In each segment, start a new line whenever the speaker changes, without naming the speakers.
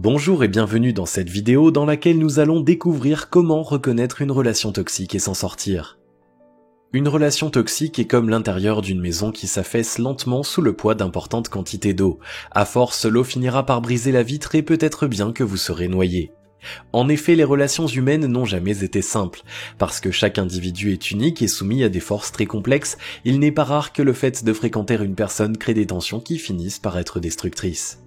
Bonjour et bienvenue dans cette vidéo dans laquelle nous allons découvrir comment reconnaître une relation toxique et s'en sortir. Une relation toxique est comme l'intérieur d'une maison qui s'affaisse lentement sous le poids d'importantes quantités d'eau. À force, l'eau finira par briser la vitre et peut-être bien que vous serez noyé. En effet, les relations humaines n'ont jamais été simples. Parce que chaque individu est unique et soumis à des forces très complexes, il n'est pas rare que le fait de fréquenter une personne crée des tensions qui finissent par être destructrices.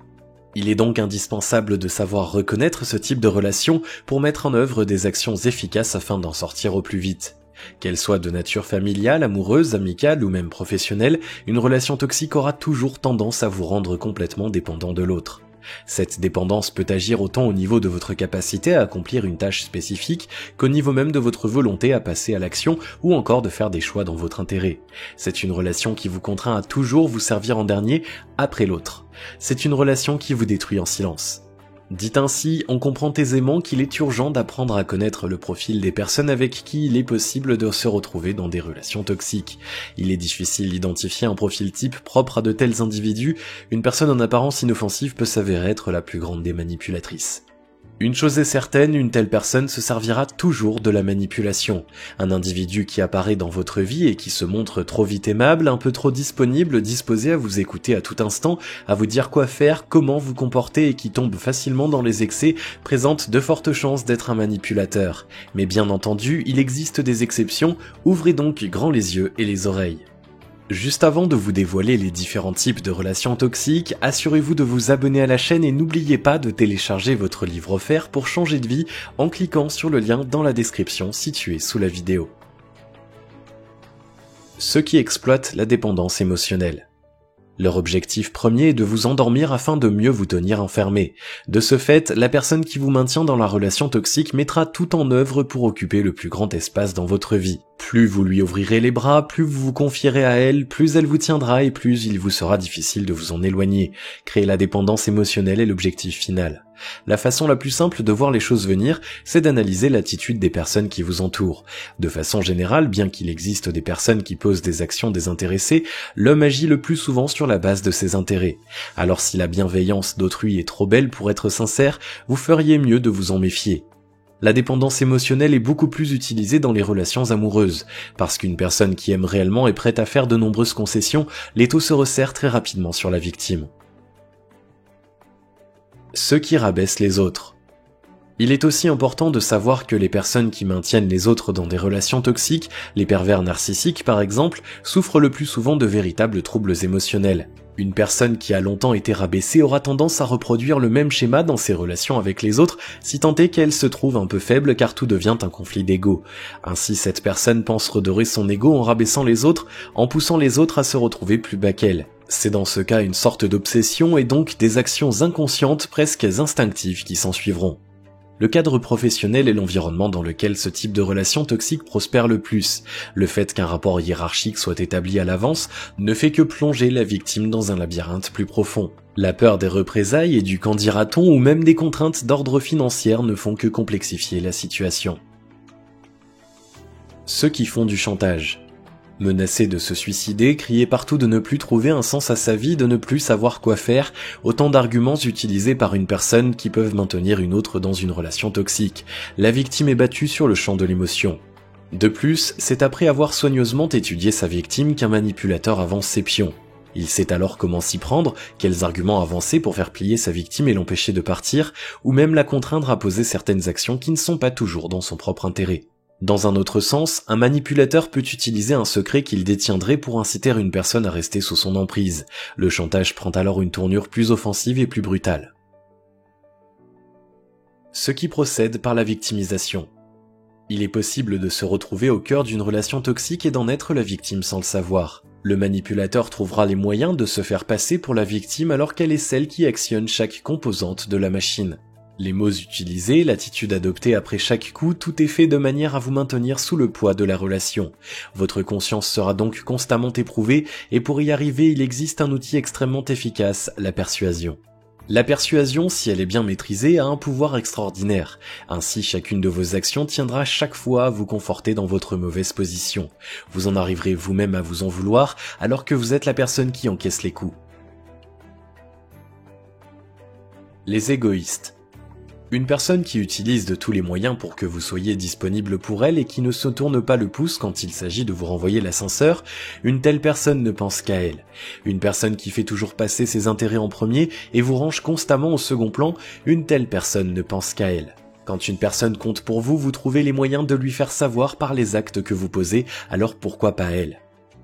Il est donc indispensable de savoir reconnaître ce type de relation pour mettre en œuvre des actions efficaces afin d'en sortir au plus vite. Qu'elle soit de nature familiale, amoureuse, amicale ou même professionnelle, une relation toxique aura toujours tendance à vous rendre complètement dépendant de l'autre. Cette dépendance peut agir autant au niveau de votre capacité à accomplir une tâche spécifique qu'au niveau même de votre volonté à passer à l'action ou encore de faire des choix dans votre intérêt. C'est une relation qui vous contraint à toujours vous servir en dernier après l'autre. C'est une relation qui vous détruit en silence. Dit ainsi, on comprend aisément qu'il est urgent d'apprendre à connaître le profil des personnes avec qui il est possible de se retrouver dans des relations toxiques. Il est difficile d'identifier un profil type propre à de tels individus. Une personne en apparence inoffensive peut s'avérer être la plus grande des manipulatrices. Une chose est certaine, une telle personne se servira toujours de la manipulation. Un individu qui apparaît dans votre vie et qui se montre trop vite aimable, un peu trop disponible, disposé à vous écouter à tout instant, à vous dire quoi faire, comment vous comporter et qui tombe facilement dans les excès, présente de fortes chances d'être un manipulateur. Mais bien entendu, il existe des exceptions, ouvrez donc grand les yeux et les oreilles. Juste avant de vous dévoiler les différents types de relations toxiques, assurez-vous de vous abonner à la chaîne et n'oubliez pas de télécharger votre livre offert pour changer de vie en cliquant sur le lien dans la description situé sous la vidéo. Ceux qui exploitent la dépendance émotionnelle. Leur objectif premier est de vous endormir afin de mieux vous tenir enfermé. De ce fait, la personne qui vous maintient dans la relation toxique mettra tout en œuvre pour occuper le plus grand espace dans votre vie. Plus vous lui ouvrirez les bras, plus vous vous confierez à elle, plus elle vous tiendra et plus il vous sera difficile de vous en éloigner. Créer la dépendance émotionnelle est l'objectif final. La façon la plus simple de voir les choses venir, c'est d'analyser l'attitude des personnes qui vous entourent. De façon générale, bien qu'il existe des personnes qui posent des actions désintéressées, l'homme agit le plus souvent sur la base de ses intérêts. Alors si la bienveillance d'autrui est trop belle pour être sincère, vous feriez mieux de vous en méfier. La dépendance émotionnelle est beaucoup plus utilisée dans les relations amoureuses. Parce qu'une personne qui aime réellement est prête à faire de nombreuses concessions, l'étau se resserre très rapidement sur la victime. Ceux qui rabaissent les autres. Il est aussi important de savoir que les personnes qui maintiennent les autres dans des relations toxiques, les pervers narcissiques par exemple, souffrent le plus souvent de véritables troubles émotionnels. Une personne qui a longtemps été rabaissée aura tendance à reproduire le même schéma dans ses relations avec les autres, si tant est qu'elle se trouve un peu faible car tout devient un conflit d'ego. Ainsi cette personne pense redorer son ego en rabaissant les autres, en poussant les autres à se retrouver plus bas qu'elle. C'est dans ce cas une sorte d'obsession et donc des actions inconscientes presque instinctives qui s'ensuivront. Le cadre professionnel est l'environnement dans lequel ce type de relation toxique prospère le plus. Le fait qu'un rapport hiérarchique soit établi à l'avance ne fait que plonger la victime dans un labyrinthe plus profond. La peur des représailles et du qu'en dira-t-on ou même des contraintes d'ordre financier ne font que complexifier la situation. Ceux qui font du chantage. Menacé de se suicider, crier partout de ne plus trouver un sens à sa vie, de ne plus savoir quoi faire, autant d'arguments utilisés par une personne qui peuvent maintenir une autre dans une relation toxique. La victime est battue sur le champ de l'émotion. De plus, c'est après avoir soigneusement étudié sa victime qu'un manipulateur avance ses pions. Il sait alors comment s'y prendre, quels arguments avancer pour faire plier sa victime et l'empêcher de partir, ou même la contraindre à poser certaines actions qui ne sont pas toujours dans son propre intérêt. Dans un autre sens, un manipulateur peut utiliser un secret qu'il détiendrait pour inciter une personne à rester sous son emprise. Le chantage prend alors une tournure plus offensive et plus brutale. Ceux qui procèdent par la victimisation. Il est possible de se retrouver au cœur d'une relation toxique et d'en être la victime sans le savoir. Le manipulateur trouvera les moyens de se faire passer pour la victime alors qu'elle est celle qui actionne chaque composante de la machine. Les mots utilisés, l'attitude adoptée après chaque coup, tout est fait de manière à vous maintenir sous le poids de la relation. Votre conscience sera donc constamment éprouvée et pour y arriver, il existe un outil extrêmement efficace, la persuasion. La persuasion, si elle est bien maîtrisée, a un pouvoir extraordinaire. Ainsi, chacune de vos actions tiendra chaque fois à vous conforter dans votre mauvaise position. Vous en arriverez vous-même à vous en vouloir alors que vous êtes la personne qui encaisse les coups. Les égoïstes. Une personne qui utilise de tous les moyens pour que vous soyez disponible pour elle et qui ne se tourne pas le pouce quand il s'agit de vous renvoyer l'ascenseur, une telle personne ne pense qu'à elle. Une personne qui fait toujours passer ses intérêts en premier et vous range constamment au second plan, une telle personne ne pense qu'à elle. Quand une personne compte pour vous, vous trouvez les moyens de lui faire savoir par les actes que vous posez, alors pourquoi pas elle ?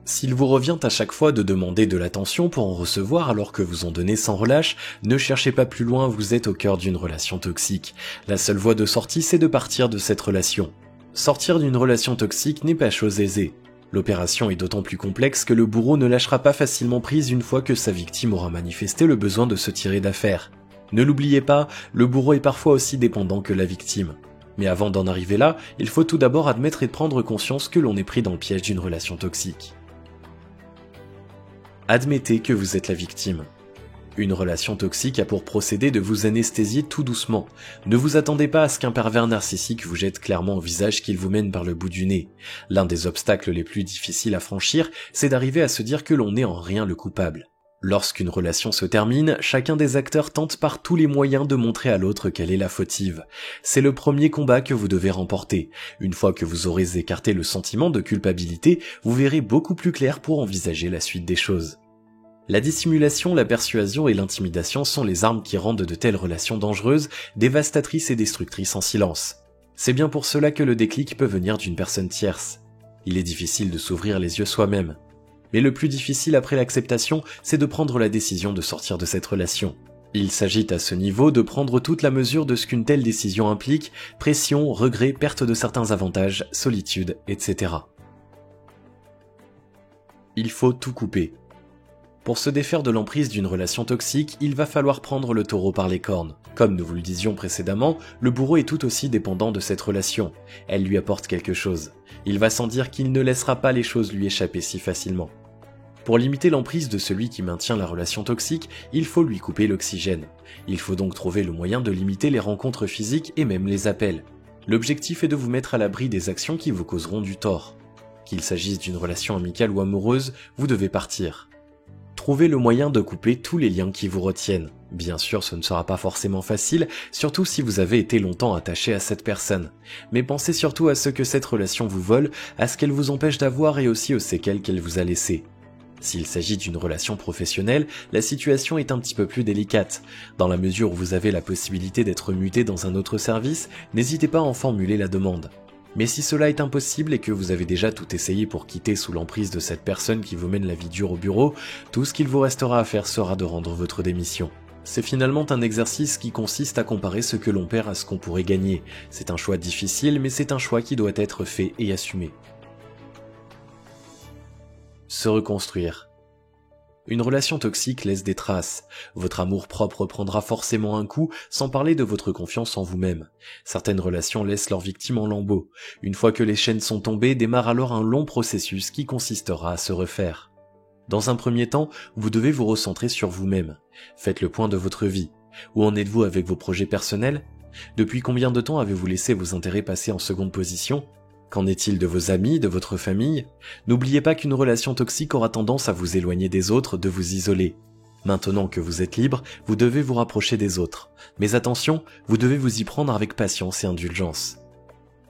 S'il vous revient à chaque fois de demander de l'attention pour en recevoir alors que vous en donnez sans relâche, ne cherchez pas plus loin, vous êtes au cœur d'une relation toxique. La seule voie de sortie, c'est de partir de cette relation. Sortir d'une relation toxique n'est pas chose aisée. L'opération est d'autant plus complexe que le bourreau ne lâchera pas facilement prise une fois que sa victime aura manifesté le besoin de se tirer d'affaire. Ne l'oubliez pas, le bourreau est parfois aussi dépendant que la victime. Mais avant d'en arriver là, il faut tout d'abord admettre et prendre conscience que l'on est pris dans le piège d'une relation toxique. Admettez que vous êtes la victime. Une relation toxique a pour procédé de vous anesthésier tout doucement. Ne vous attendez pas à ce qu'un pervers narcissique vous jette clairement au visage qu'il vous mène par le bout du nez. L'un des obstacles les plus difficiles à franchir, c'est d'arriver à se dire que l'on n'est en rien le coupable. Lorsqu'une relation se termine, chacun des acteurs tente par tous les moyens de montrer à l'autre qu'elle est la fautive. C'est le premier combat que vous devez remporter. Une fois que vous aurez écarté le sentiment de culpabilité, vous verrez beaucoup plus clair pour envisager la suite des choses. La dissimulation, la persuasion et l'intimidation sont les armes qui rendent de telles relations dangereuses, dévastatrices et destructrices en silence. C'est bien pour cela que le déclic peut venir d'une personne tierce. Il est difficile de s'ouvrir les yeux soi-même. Mais le plus difficile après l'acceptation, c'est de prendre la décision de sortir de cette relation. Il s'agit à ce niveau de prendre toute la mesure de ce qu'une telle décision implique, pression, regret, perte de certains avantages, solitude, etc. Il faut tout couper. Pour se défaire de l'emprise d'une relation toxique, il va falloir prendre le taureau par les cornes. Comme nous vous le disions précédemment, le bourreau est tout aussi dépendant de cette relation. Elle lui apporte quelque chose. Il va sans dire qu'il ne laissera pas les choses lui échapper si facilement. Pour limiter l'emprise de celui qui maintient la relation toxique, il faut lui couper l'oxygène. Il faut donc trouver le moyen de limiter les rencontres physiques et même les appels. L'objectif est de vous mettre à l'abri des actions qui vous causeront du tort. Qu'il s'agisse d'une relation amicale ou amoureuse, vous devez partir. Trouvez le moyen de couper tous les liens qui vous retiennent. Bien sûr, ce ne sera pas forcément facile, surtout si vous avez été longtemps attaché à cette personne. Mais pensez surtout à ce que cette relation vous vole, à ce qu'elle vous empêche d'avoir et aussi aux séquelles qu'elle vous a laissées. S'il s'agit d'une relation professionnelle, la situation est un petit peu plus délicate. Dans la mesure où vous avez la possibilité d'être muté dans un autre service, n'hésitez pas à en formuler la demande. Mais si cela est impossible et que vous avez déjà tout essayé pour quitter sous l'emprise de cette personne qui vous mène la vie dure au bureau, tout ce qu'il vous restera à faire sera de rendre votre démission. C'est finalement un exercice qui consiste à comparer ce que l'on perd à ce qu'on pourrait gagner. C'est un choix difficile, mais c'est un choix qui doit être fait et assumé. Se reconstruire. Une relation toxique laisse des traces. Votre amour-propre prendra forcément un coup, sans parler de votre confiance en vous-même. Certaines relations laissent leurs victimes en lambeaux. Une fois que les chaînes sont tombées, démarre alors un long processus qui consistera à se refaire. Dans un premier temps, vous devez vous recentrer sur vous-même. Faites le point de votre vie. Où en êtes-vous avec vos projets personnels ? Depuis combien de temps avez-vous laissé vos intérêts passer en seconde position ? Qu'en est-il de vos amis, de votre famille ? N'oubliez pas qu'une relation toxique aura tendance à vous éloigner des autres, de vous isoler. Maintenant que vous êtes libre, vous devez vous rapprocher des autres. Mais attention, vous devez vous y prendre avec patience et indulgence.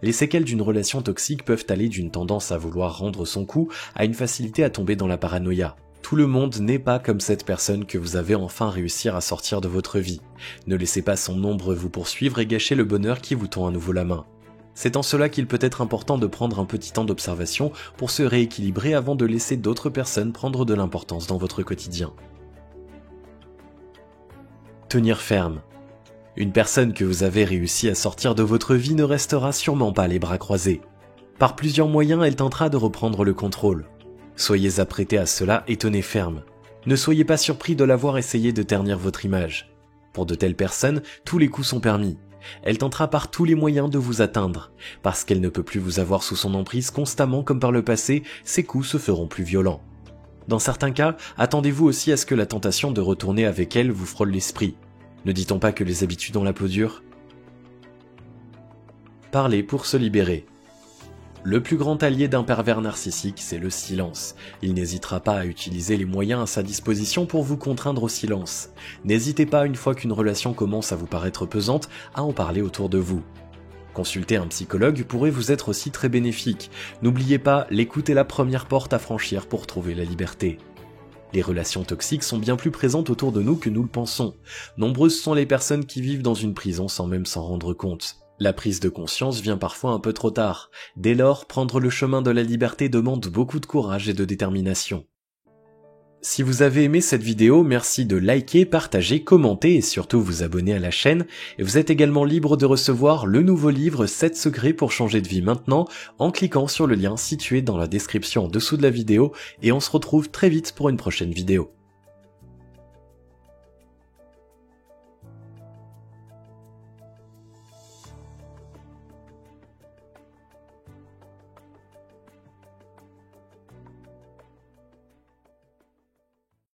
Les séquelles d'une relation toxique peuvent aller d'une tendance à vouloir rendre son coup à une facilité à tomber dans la paranoïa. Tout le monde n'est pas comme cette personne que vous avez enfin réussir à sortir de votre vie. Ne laissez pas son ombre vous poursuivre et gâcher le bonheur qui vous tend à nouveau la main. C'est en cela qu'il peut être important de prendre un petit temps d'observation pour se rééquilibrer avant de laisser d'autres personnes prendre de l'importance dans votre quotidien. Tenir ferme. Une personne que vous avez réussi à sortir de votre vie ne restera sûrement pas les bras croisés. Par plusieurs moyens, elle tentera de reprendre le contrôle. Soyez apprêtés à cela et tenez ferme. Ne soyez pas surpris de la voir essayer de ternir votre image. Pour de telles personnes, tous les coups sont permis. Elle tentera par tous les moyens de vous atteindre. Parce qu'elle ne peut plus vous avoir sous son emprise constamment comme par le passé, ses coups se feront plus violents. Dans certains cas, attendez-vous aussi à ce que la tentation de retourner avec elle vous frôle l'esprit. Ne dit-on pas que les habitudes ont la peau dure ? Parlez pour se libérer. Le plus grand allié d'un pervers narcissique, c'est le silence. Il n'hésitera pas à utiliser les moyens à sa disposition pour vous contraindre au silence. N'hésitez pas, une fois qu'une relation commence à vous paraître pesante, à en parler autour de vous. Consulter un psychologue pourrait vous être aussi très bénéfique. N'oubliez pas, l'écoute est la première porte à franchir pour trouver la liberté. Les relations toxiques sont bien plus présentes autour de nous que nous le pensons. Nombreuses sont les personnes qui vivent dans une prison sans même s'en rendre compte. La prise de conscience vient parfois un peu trop tard. Dès lors, prendre le chemin de la liberté demande beaucoup de courage et de détermination. Si vous avez aimé cette vidéo, merci de liker, partager, commenter et surtout vous abonner à la chaîne. Et vous êtes également libre de recevoir le nouveau livre 7 secrets pour changer de vie maintenant en cliquant sur le lien situé dans la description en dessous de la vidéo et on se retrouve très vite pour une prochaine vidéo.